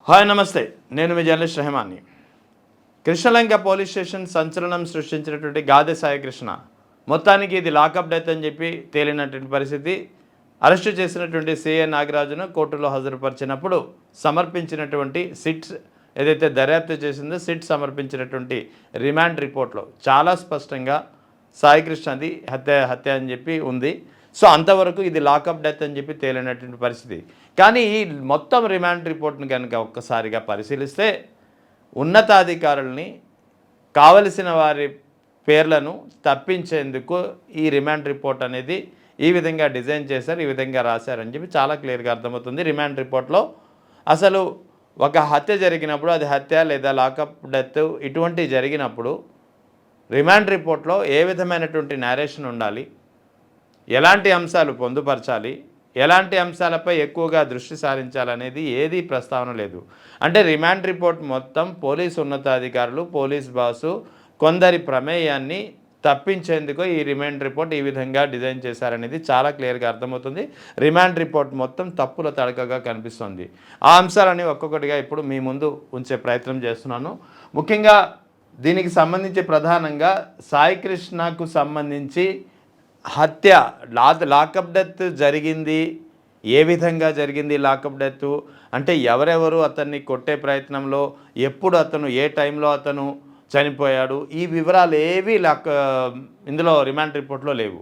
Hi నమస్తే, నేను మీ journalist రెహమాన్ని. Krishnalanka police station సంచలనం సృష్టించినటువంటి గాదె సాయి కృష్ణ మొత్తానికి ఇది లాకప్ డెత్ అని చెప్పి తేలినటువంటి పరిస్థితి. అరెస్టు చేసినటువంటి సిఐ నాగరాజును కోర్టులో హాజరుపరిచినప్పుడు సమర్పించినటువంటి సిట్ ఏదైతే దర్యాప్తు చేసిందో సిట్ సమర్పించినటువంటి రిమాండ్ రిపోర్ట్లో చాలా స్పష్టంగా సాయి కృష్ణది హత్య అని చెప్పి ఉంది. సో అంతవరకు ఇది లాకప్ డెత్ అని చెప్పి తేలినటువంటి పరిస్థితి. కానీ ఈ మొత్తం రిమాండ్ రిపోర్ట్ని కనుక ఒక్కసారిగా పరిశీలిస్తే ఉన్నతాధికారుల్ని కావలసిన వారి పేర్లను తప్పించేందుకు ఈ రిమాండ్ రిపోర్ట్ అనేది ఈ విధంగా డిజైన్ చేశారు, ఈ విధంగా రాశారని చెప్పి చాలా క్లియర్గా అర్థమవుతుంది. రిమాండ్ రిపోర్ట్లో అసలు ఒక హత్య జరిగినప్పుడు అది హత్య లేదా లాకప్ డెత్ ఇటువంటివి జరిగినప్పుడు రిమాండ్ రిపోర్ట్లో ఏ విధమైనటువంటి నేరేషన్ ఉండాలి, ఎలాంటి అంశాలు పొందుపరచాలి, ఎలాంటి అంశాలపై ఎక్కువగా దృష్టి సారించాలనేది ఏదీ ప్రస్తావన లేదు. అంటే రిమాండ్ రిపోర్ట్ మొత్తం పోలీసు ఉన్నతాధికారులు, పోలీస్ బాసు కొందరి ప్రమేయాన్ని తప్పించేందుకు ఈ రిమాండ్ రిపోర్ట్ ఈ విధంగా డిజైన్ చేశారనేది చాలా క్లియర్గా అర్థమవుతుంది. రిమాండ్ రిపోర్ట్ మొత్తం తప్పుల తడకగా కనిపిస్తుంది. ఆ అంశాలని ఒక్కొక్కటిగా ఇప్పుడు మీ ముందు ఉంచే ప్రయత్నం చేస్తున్నాను. ముఖ్యంగా దీనికి సంబంధించి ప్రధానంగా సాయి కృష్ణకు సంబంధించి హత్య లాకప్ డెత్ జరిగింది, ఏ విధంగా జరిగింది లాకప్ డెత్ అంటే ఎవరెవరు అతన్ని కొట్టే ప్రయత్నంలో, ఎప్పుడు అతను ఏ టైంలో అతను చనిపోయాడు, ఈ వివరాలు ఏవి ఇందులో రిమాండ్ రిపోర్ట్లో లేవు.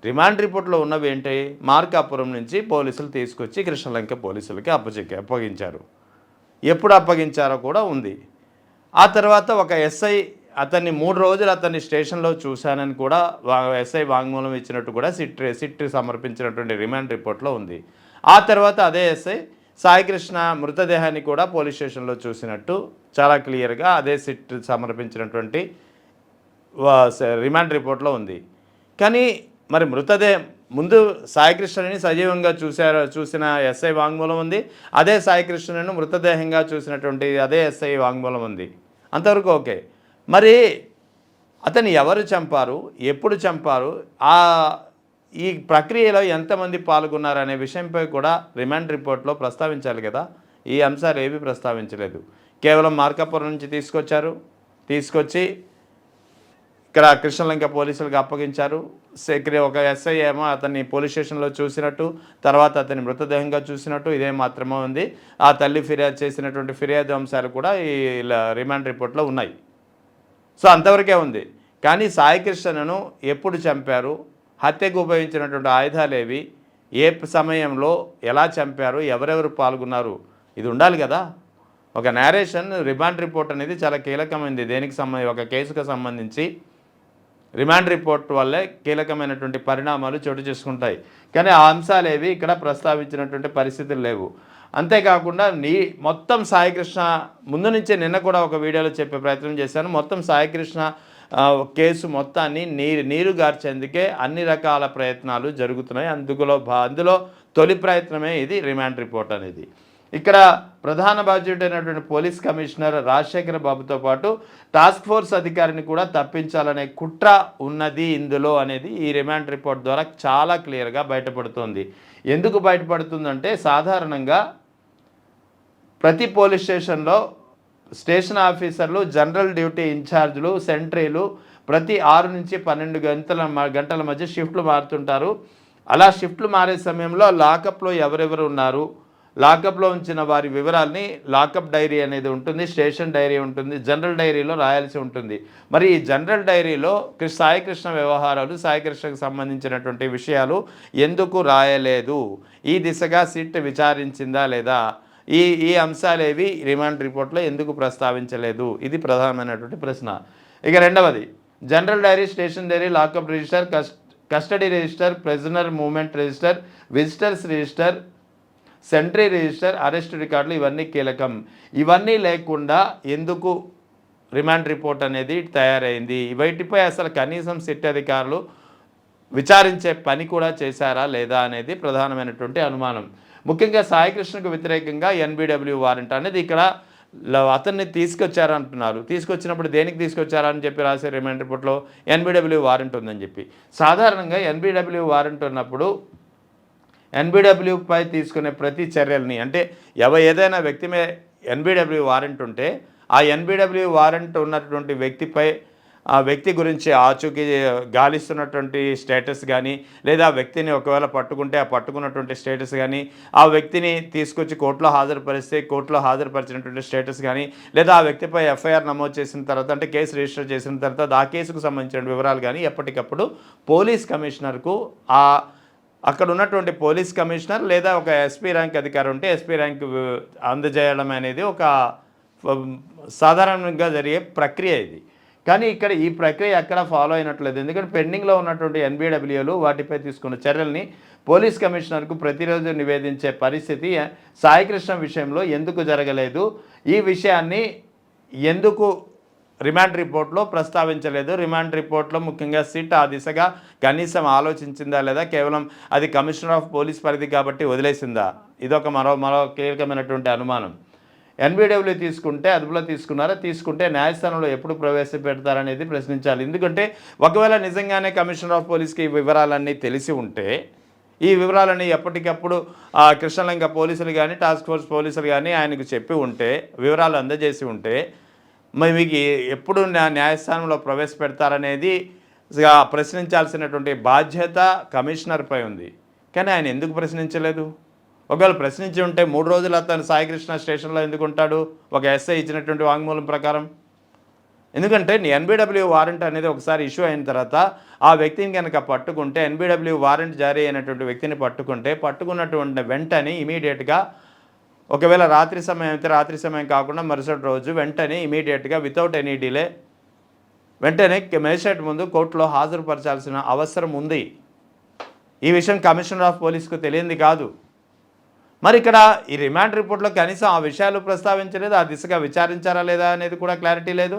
రిమాండ్ రిపోర్ట్లో ఉన్నవి ఏంటి, మార్కాపురం నుంచి పోలీసులు తీసుకొచ్చి కృష్ణలంక పోలీసులకి అప్పగించారు. ఎప్పుడు అప్పగించారో కూడా ఉంది. ఆ తర్వాత ఒక ఎస్ఐ అతన్ని 3 రోజులు అతన్ని స్టేషన్లో చూశానని కూడా ఎస్ఐ వాంగ్మూలం ఇచ్చినట్టు కూడా సిట్ సమర్పించినటువంటి రిమాండ్ రిపోర్ట్లో ఉంది. ఆ తర్వాత అదే ఎస్ఐ సాయికృష్ణ మృతదేహాన్ని కూడా పోలీస్ స్టేషన్లో చూసినట్టు చాలా క్లియర్గా అదే సిట్ సమర్పించినటువంటి రిమాండ్ రిపోర్ట్లో ఉంది. కానీ మరి మృతదేహం ముందు సాయికృష్ణని సజీవంగా చూసిన ఎస్ఐ వాంగ్మూలం ఉంది, అదే సాయికృష్ణను మృతదేహంగా చూసినటువంటి అదే ఎస్ఐ వాంగ్మూలం ఉంది. అంతవరకు ఓకే. మరి అతను ఎవరు చంపారు, ఎప్పుడు చంపారు, ఈ ప్రక్రియలో ఎంతమంది పాల్గొన్నారు అనే విషయంపై కూడా రిమాండ్ రిపోర్ట్లో ప్రస్తావించాలి కదా. ఈ అంశాలు ఏవి ప్రస్తావించలేదు. కేవలం మార్కాపురం నుంచి తీసుకొచ్చి ఇక్కడ కృష్ణలంక పోలీసులకు అప్పగించారు. ఒక ఎస్ఐ ఏమో అతన్ని పోలీస్ స్టేషన్లో చూసినట్టు, తర్వాత అతని మృతదేహంగా చూసినట్టు ఇదే మాత్రమే ఉంది. ఆ తల్లి ఫిర్యాదు చేసినటువంటి ఫిర్యాదు అంశాలు కూడా ఈ రిమాండ్ రిపోర్ట్లో ఉన్నాయి. సో అంతవరకే ఉంది. కానీ సాయికృష్ణను ఎప్పుడు చంపారు, హత్యకు ఉపయోగించినటువంటి ఆయుధాలేవి, ఏ సమయంలో ఎలా చంపారు, ఎవరెవరు పాల్గొన్నారు, ఇది ఉండాలి కదా. ఒక నేరేషన్ రిమాండ్ రిపోర్ట్ అనేది చాలా కీలకమైనది. దేనికి ఒక కేసుకు సంబంధించి రిమాండ్ రిపోర్ట్ వల్లే కీలకమైనటువంటి పరిణామాలు చోటు చేసుకుంటాయి. కానీ ఆ అంశాలేవి ఇక్కడ ప్రస్తావించినటువంటి పరిస్థితులు లేవు. అంతేకాకుండా మొత్తం సాయికృష్ణ ముందు నుంచే నిన్న కూడా ఒక వీడియోలో చెప్పే ప్రయత్నం చేశాను. మొత్తం సాయికృష్ణ కేసు మొత్తాన్ని నీరు గార్చేందుకే అన్ని రకాల ప్రయత్నాలు జరుగుతున్నాయి. అందులో తొలి ప్రయత్నమే ఇది రిమాండ్ రిపోర్ట్ అనేది. ఇక్కడ ప్రధాన బాధ్యుడైనటువంటి పోలీస్ కమిషనర్ రాజశేఖర బాబుతో పాటు టాస్క్ ఫోర్స్ అధికారిని కూడా తప్పించాలనే కుట్ర ఉన్నది ఇందులో అనేది ఈ రిమాండ్ రిపోర్ట్ ద్వారా చాలా క్లియర్గా బయటపడుతుంది. ఎందుకు బయటపడుతుందంటే సాధారణంగా ప్రతి పోలీస్ స్టేషన్లో స్టేషన్ ఆఫీసర్లు, జనరల్ డ్యూటీ ఇన్ఛార్జీలు, సెంట్రీలు ప్రతి 6 నుంచి 12 గంటల మధ్య షిఫ్ట్లు మారుతుంటారు. అలా షిఫ్ట్లు మారే సమయంలో లాకప్లో ఎవరెవరు ఉన్నారు, లాకప్లో ఉంచిన వారి వివరాల్ని లాకప్ డైరీ అనేది ఉంటుంది, స్టేషన్ డైరీ ఉంటుంది, జనరల్ డైరీలో రాయాల్సి ఉంటుంది. మరి ఈ జనరల్ డైరీలో సాయికృష్ణ వ్యవహారాలు, సాయికృష్ణకు సంబంధించినటువంటి విషయాలు ఎందుకు రాయలేదు, ఈ దిశగా సిట్ విచారించిందా లేదా, ఈ అంశాలేవి రిమాండ్ రిపోర్ట్లో ఎందుకు ప్రస్తావించలేదు, ఇది ప్రధానమైనటువంటి ప్రశ్న. ఇక రెండవది general diary, station diary, lockup register, custody register, prisoner movement register, visitors register, sentry register, arrest రికార్డులు ఇవన్నీ కీలకం. ఇవన్నీ లేకుండా ఎందుకు రిమాండ్ రిపోర్ట్ అనేది తయారైంది, వీటిపై అసలు కనీసం సిట్ అధికారులు విచారించే పని కూడా చేశారా లేదా అనేది ప్రధానమైనటువంటి అనుమానం. ముఖ్యంగా సాయికృష్ణకు వ్యతిరేకంగా ఎన్బిడబ్ల్యూ వారెంట్ అనేది ఇక్కడ అతన్ని తీసుకొచ్చారంటున్నారు. తీసుకొచ్చినప్పుడు దేనికి తీసుకొచ్చారని చెప్పి రాసే రిమాండ్ రిపోర్ట్లో ఎన్బిడబ్ల్యూ వారెంట్ ఉందని చెప్పి. సాధారణంగా ఎన్బిడబ్ల్యూ వారెంట్ ఉన్నప్పుడు ఎన్బిడబ్ల్యూపై తీసుకునే ప్రతి చర్యల్ని అంటే ఏదైనా వ్యక్తి ఎన్బిడబ్ల్యూ వారెంట్ ఉంటే ఆ ఎన్బిడబ్ల్యూ వారెంట్ ఉన్నటువంటి వ్యక్తిపై ఆ వ్యక్తి గురించి ఆచూకీ గాలిస్తున్నటువంటి స్టేటస్ కానీ, లేదా ఆ వ్యక్తిని ఒకవేళ పట్టుకుంటే ఆ పట్టుకున్నటువంటి స్టేటస్ కానీ, ఆ వ్యక్తిని తీసుకొచ్చి కోర్టులో హాజరుపరిస్తే కోర్టులో హాజరుపరిచినటువంటి స్టేటస్ కానీ, లేదా ఆ వ్యక్తిపై ఎఫ్ఐఆర్ నమోదు చేసిన తర్వాత అంటే కేసు రిజిస్టర్ చేసిన తర్వాత ఆ కేసుకు సంబంధించిన వివరాలు కానీ ఎప్పటికప్పుడు పోలీస్ కమిషనర్కు అక్కడ ఉన్నటువంటి పోలీస్ కమిషనర్ లేదా ఒక ఎస్పీ ర్యాంక్ అధికారి ఉంటే ఎస్పీ ర్యాంక్ అందజేయడం అనేది ఒక సాధారణంగా జరిగే ప్రక్రియ ఇది. కానీ ఇక్కడ ఈ ప్రక్రియ ఎక్కడ ఫాలో అయినట్లేదు. ఎందుకంటే పెండింగ్లో ఉన్నటువంటి ఎన్బిడబ్ల్యూలు వాటిపై తీసుకున్న చర్యల్ని పోలీస్ కమిషనర్కు ప్రతిరోజు నివేదించే పరిస్థితి సాయికృష్ణ విషయంలో ఎందుకు జరగలేదు, ఈ విషయాన్ని ఎందుకు రిమాండ్ రిపోర్ట్లో ప్రస్తావించలేదు, రిమాండ్ రిపోర్ట్లో ముఖ్యంగా సిట్ ఆ దిశగా కనీసం ఆలోచించిందా లేదా కేవలం అది కమిషనర్ ఆఫ్ పోలీస్ పరిధి కాబట్టి వదిలేసిందా, ఇదొక మరో కీలకమైనటువంటి అనుమానం. ఎన్బిడబ్ల్యూ తీసుకుంటే అదుపులో తీసుకుంటే న్యాయస్థానంలో ఎప్పుడు ప్రవేశపెడతారనేది ప్రశ్నించాలి. ఎందుకంటే ఒకవేళ నిజంగానే కమిషనర్ ఆఫ్ పోలీస్కి ఈ వివరాలన్నీ తెలిసి ఉంటే ఈ వివరాలన్నీ ఎప్పటికప్పుడు కృష్ణలంక పోలీసులు కానీ టాస్క్ ఫోర్స్ పోలీసులు కానీ ఆయనకు చెప్పి ఉంటే వివరాలు అందజేసి ఉంటే మరి మీకు ఎప్పుడు న్యాయస్థానంలో ప్రవేశపెడతారనేది ప్రశ్నించాల్సినటువంటి బాధ్యత కమిషనర్పై ఉంది. కానీ ఆయన ఎందుకు ప్రశ్నించలేదు? ఒకవేళ ప్రశ్నించి ఉంటే 3 రోజులు అతను సాయికృష్ణ స్టేషన్లో ఎందుకు ఉంటాడు ఒక ఎస్ఐ ఇచ్చినటువంటి వాంగ్మూలం ప్రకారం? ఎందుకంటే ఎన్బిడబ్ల్యూ వారెంట్ అనేది ఒకసారి ఇష్యూ అయిన తర్వాత ఆ వ్యక్తిని కనుక పట్టుకుంటే ఎన్బిడబ్ల్యూ వారెంట్ జారీ అయినటువంటి వ్యక్తిని పట్టుకున్నటువంటి వెంటనే ఇమీడియట్గా ఒకవేళ రాత్రి సమయం అయితే రాత్రి సమయం కాకుండా మరుసటి రోజు వెంటనే ఇమీడియట్గా వితౌట్ ఎనీ డిలే వెంటనే మేజిస్ట్రేట్ ముందు కోర్టులో హాజరుపరచాల్సిన అవసరం ఉంది. ఈ విషయం కమిషనర్ ఆఫ్ పోలీస్కు తెలియంది కాదు. మరి ఇక్కడ ఈ రిమాండ్ రిపోర్ట్లో కనీసం ఆ విషయాలు ప్రస్తావించలేదు, ఆ దిశగా విచారించారా లేదా అనేది కూడా క్లారిటీ లేదు.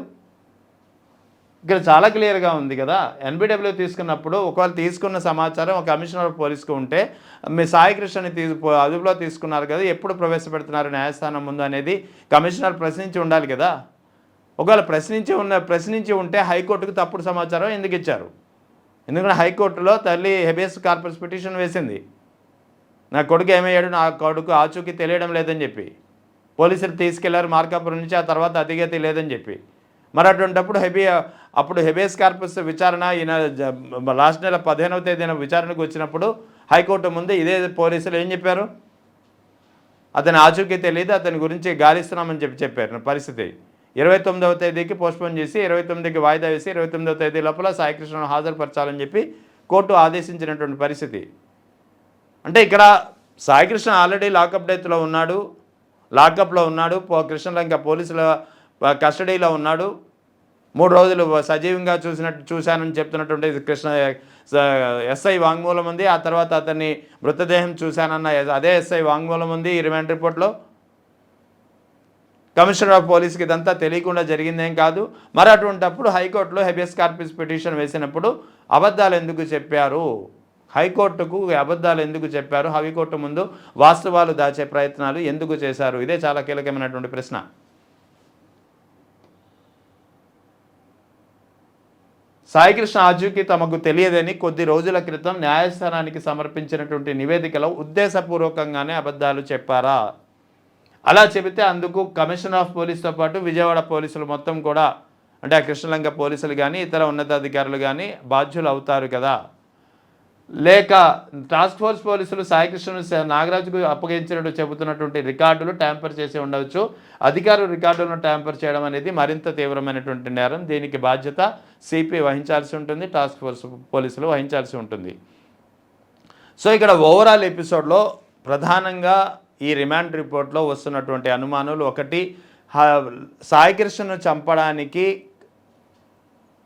ఇక్కడ చాలా క్లియర్గా ఉంది కదా, ఎన్బిడబ్ల్యూ తీసుకున్నప్పుడు ఒకవేళ తీసుకున్న సమాచారం ఒక కమిషనర్ ఆఫ్ పోలీస్కు ఉంటే మీ సాయికృష్ణని అదుపులో తీసుకున్నారు కదా, ఎప్పుడు ప్రవేశపెడుతున్నారు న్యాయస్థానం ముందు అనేది కమిషనర్ ప్రశ్నించి ఉండాలి కదా. ఒకవేళ ప్రశ్నించి ఉంటే హైకోర్టుకు తప్పుడు సమాచారం ఎందుకు ఇచ్చారు? ఎందుకంటే హైకోర్టులో తల్లి హెబియస్ కార్పస్ పిటిషన్ వేసింది, నా కొడుకు ఏమయ్యాడు, నా కొడుకు ఆచూకీ తెలియడం లేదని చెప్పి. పోలీసులు తీసుకెళ్లారు మార్కాపురం నుంచి, ఆ తర్వాత అతిగతి లేదని చెప్పి. మరి అటువంటిప్పుడు అప్పుడు హెబియస్ కార్పస్ విచారణ ఈయన లాస్ట్ నెల 15వ తేదీన విచారణకు వచ్చినప్పుడు హైకోర్టు ముందు ఇదే పోలీసులు ఏం చెప్పారు? అతని ఆచూకీ తెలియదు, అతని గురించి గాలిస్తున్నామని చెప్పారు. పరిస్థితి 29వ తేదీకి పోస్ట్పోన్ చేసి 29కి వాయిదా వేసి 29వ తేదీ లోపల సాయికృష్ణను హాజరుపరచాలని చెప్పి కోర్టు ఆదేశించినటువంటి పరిస్థితి. అంటే ఇక్కడ సాయికృష్ణ ఆల్రెడీ లాకప్లో ఉన్నాడు, కృష్ణలంక పోలీసుల కస్టడీలో ఉన్నాడు. 3 రోజులు సజీవంగా చూశానని చెప్తున్నటువంటి ఎస్ఐ వాంగ్మూలం ఉంది. ఆ తర్వాత అతన్ని మృతదేహం చూశానన్న అదే ఎస్ఐ వాంగ్మూలం ఉంది ఈ రిమాండ్ రిపోర్ట్లో. కమిషనర్ ఆఫ్ పోలీస్కి ఇదంతా తెలియకుండా జరిగిందేం కాదు. మరి అటువంటిప్పుడు హైకోర్టులో హెబియస్ కార్పస్ పిటిషన్ వేసినప్పుడు అబద్ధాలు ఎందుకు చెప్పారు? హైకోర్టుకు అబద్ధాలు ఎందుకు చెప్పారు? హైకోర్టు ముందు వాస్తవాలు దాచే ప్రయత్నాలు ఎందుకు చేశారు? ఇదే చాలా కీలకమైనటువంటి ప్రశ్న. సాయికృష్ణ ఆచూకీ తమకు తెలియదని కొద్ది రోజుల క్రితం న్యాయస్థానానికి సమర్పించినటువంటి నివేదికలో ఉద్దేశపూర్వకంగానే అబద్ధాలు చెప్పారా? అలా చెబితే అందుకు కమిషనర్ ఆఫ్ పోలీస్తో పాటు విజయవాడ పోలీసులు మొత్తం కూడా అంటే ఆ కృష్ణలంక పోలీసులు కానీ ఇతర ఉన్నతాధికారులు కానీ బాధ్యులు అవుతారు కదా. లేక టాస్క్ ఫోర్స్ పోలీసులు సాయికృష్ణను నాగరాజుకు అప్పగించినట్టు చెబుతున్నటువంటి రికార్డులు ట్యాంపర్ చేసి ఉండవచ్చు. అధికారులు రికార్డులను ట్యాంపర్ చేయడం అనేది మరింత తీవ్రమైనటువంటి నేరం. దీనికి బాధ్యత సిపి వహించాల్సి ఉంటుంది, టాస్క్ ఫోర్స్ పోలీసులు వహించాల్సి ఉంటుంది. సో ఇక్కడ ఓవరాల్ ఎపిసోడ్లో ప్రధానంగా ఈ రిమాండ్ రిపోర్ట్లో వస్తున్నటువంటి అనుమానాలు, ఒకటి సాయికృష్ణను చంపడానికి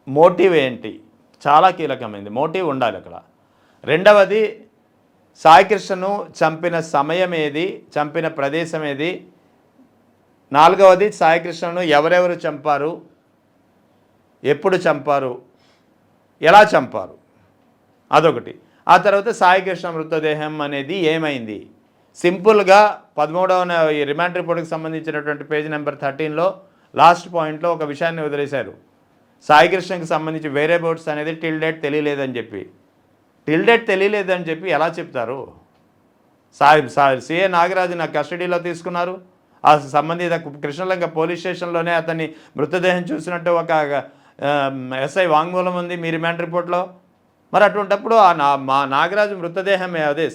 మోటివ్ ఏంటి, చాలా కీలకమైంది, మోటివ్ ఉండాలి అక్కడ. రెండవది సాయికృష్ణను చంపిన సమయం ఏది, చంపిన ప్రదేశం ఏది. నాలుగవది సాయికృష్ణను ఎవరెవరు చంపారు, ఎప్పుడు చంపారు, ఎలా చంపారు, అదొకటి. ఆ తర్వాత సాయికృష్ణ మృతదేహం అనేది ఏమైంది. సింపుల్గా 13వ రిమాండ్ రిపోర్ట్కి సంబంధించినటువంటి పేజ్ నెంబర్ 13లో లాస్ట్ పాయింట్లో ఒక విషయాన్ని వదిలేశారు. సాయికృష్ణకి సంబంధించి వేరే బోర్డ్స్ అనేది టిల్ డేట్ తెలియలేదని చెప్పి ఎలా చెప్తారు? సిఏ నాగరాజు నా కస్టడీలో తీసుకున్నారు, ఆ సంబంధిత కృష్ణలంక పోలీస్ స్టేషన్లోనే అతన్ని మృతదేహం చూసినట్టు ఒక ఎస్ఐ వాంగ్మూలం ఉంది మీ రిమాండ్ రిపోర్ట్లో. మరి అటువంటప్పుడు మా నాగరాజు మృతదేహం అదే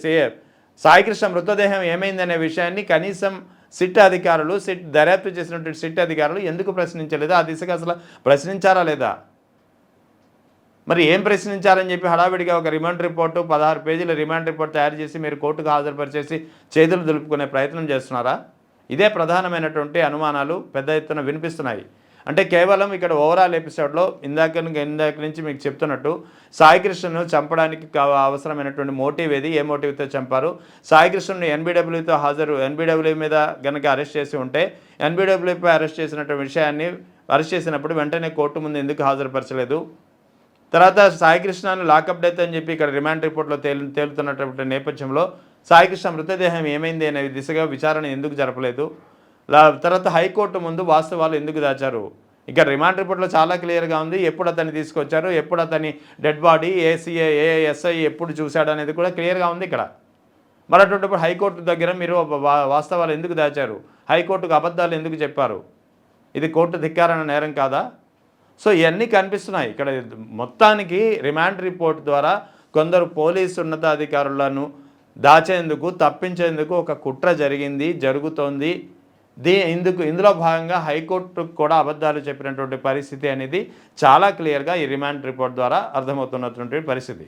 సాయికృష్ణ మృతదేహం ఏమైందనే విషయాన్ని కనీసం సిట్ అధికారులు దర్యాప్తు చేసినటువంటి సిట్ అధికారులు ఎందుకు ప్రశ్నించలేదు? ఆ దిశగా అసలు ప్రశ్నించారా లేదా? మరి ఏం ప్రశ్నించారని చెప్పి హడావిడిగా ఒక రిమాండ్ రిపోర్టు 16 పేజీల రిమాండ్ రిపోర్ట్ తయారు చేసి మీరు కోర్టుకు హాజరుపరిచేసి చేతులు దులుపుకునే ప్రయత్నం చేస్తున్నారా? ఇదే ప్రధానమైనటువంటి అనుమానాలు పెద్ద ఎత్తున వినిపిస్తున్నాయి. అంటే కేవలం ఇక్కడ ఓవరాల్ ఎపిసోడ్లో ఇందాక నుంచి మీకు చెప్తున్నట్టు సాయికృష్ణను చంపడానికి అవసరమైనటువంటి మోటివ్ ఏది, ఏ మోటివ్తో చంపారు, సాయికృష్ణను ఎన్బిడబ్ల్యూ మీద కనుక అరెస్ట్ చేసి ఉంటే ఎన్బిడబ్ల్యూపై అరెస్ట్ చేసినటువంటి విషయాన్ని అరెస్ట్ చేసినప్పుడు వెంటనే కోర్టు ముందు ఎందుకు హాజరుపరచలేదు? తర్వాత సాయికృష్ణను లాకప్ డెత్ అని చెప్పి ఇక్కడ రిమాండ్ రిపోర్ట్లో తేలుతున్నటువంటి నేపథ్యంలో సాయికృష్ణ మృతదేహం ఏమైంది అనే దిశగా విచారణ ఎందుకు జరపలేదు? తర్వాత హైకోర్టు ముందు వాస్తవాలు ఎందుకు దాచారు? ఇక్కడ రిమాండ్ రిపోర్ట్లో చాలా క్లియర్గా ఉంది. ఎప్పుడు అతన్ని తీసుకొచ్చారు, ఎప్పుడు అతని డెడ్ బాడీ ఏఎస్ఐ ఎప్పుడు చూశాడు అనేది కూడా క్లియర్గా ఉంది ఇక్కడ. మరి అటువంటిప్పుడు హైకోర్టు దగ్గర మీరు వాస్తవాలు ఎందుకు దాచారు? హైకోర్టుకు అబద్ధాలు ఎందుకు చెప్పారు? ఇది కోర్టు ధిక్కారణ నేరం కాదా? సో ఇవన్నీ కనిపిస్తున్నాయి ఇక్కడ. మొత్తానికి రిమాండ్ రిపోర్ట్ ద్వారా కొందరు పోలీసు ఉన్నతాధికారులను దాచేందుకు, తప్పించేందుకు ఒక కుట్ర జరుగుతోంది. ఇందులో భాగంగా హైకోర్టుకు కూడా అబద్ధాలు చెప్పినటువంటి పరిస్థితి అనేది చాలా క్లియర్గా ఈ రిమాండ్ రిపోర్ట్ ద్వారా అర్థమవుతున్నటువంటి పరిస్థితి.